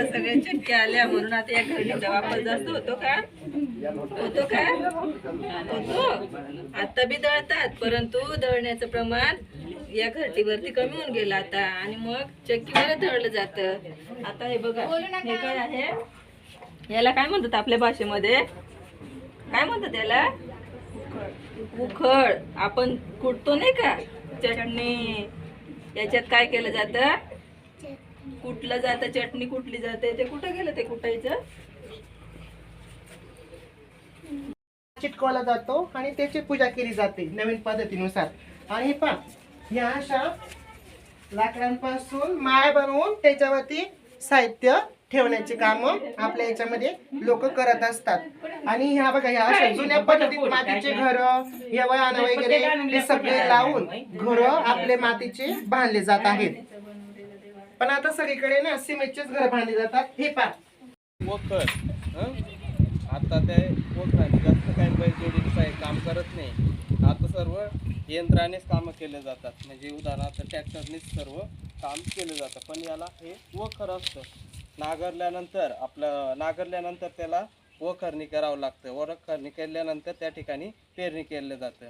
सगळ्या चटक्या आल्या म्हणून आता या घरणीचा वापर जास्त होतो का? होतो का? होतो. आता बी दळतात, परंतु दळण्याचं प्रमाण या घरटीवरती कमी होऊन गेलं आता, आणि मग चक्कीवर दळलं जातं. आता हे बघा, हे काय आहे, याला काय म्हणतात आपल्या भाषेमध्ये? काय म्हणतात याला? उखळ. आपण कुटतो नाही का चटणी, याच्यात काय केलं जातं? कुटलं जातं, चटणी कुटली जाते. ते कुठं गेलं ते कुटायचं? चिटकवला जातो आणि त्याची पूजा केली जाते नवीन पद्धतीनुसार. आणि पहा, ह्या अशा लाकडांपासून माळ बनवून त्याच्यावरती साहित्य ठेवण्याची काम आपल्या याच्यामध्ये लोक करत असतात. आणि ह्या बघा, ह्या अशा जुन्या पद्धतीत मातीचे घर, वयानं वगैरे हे सगळे लावून घर आपले मातीचे बांधले जात आहेत. पण आता सगळीकडे ना सिमेंटचेच घर बांधले जातात. हे पहा, वखर आता ते वखराने जास्त काही बैलजोडीचं काम करत नाही. आता सर्व यंत्रानेच कामं केले जातात. म्हणजे उदाहरणार्थ ट्रॅक्टरनेच सर्व काम केलं जातं. पण याला हे वखर असतं. नांगरल्यानंतर त्याला वखरणी करावं लागतं. वखरणी केल्यानंतर त्या ठिकाणी पेरणी केलं जातं.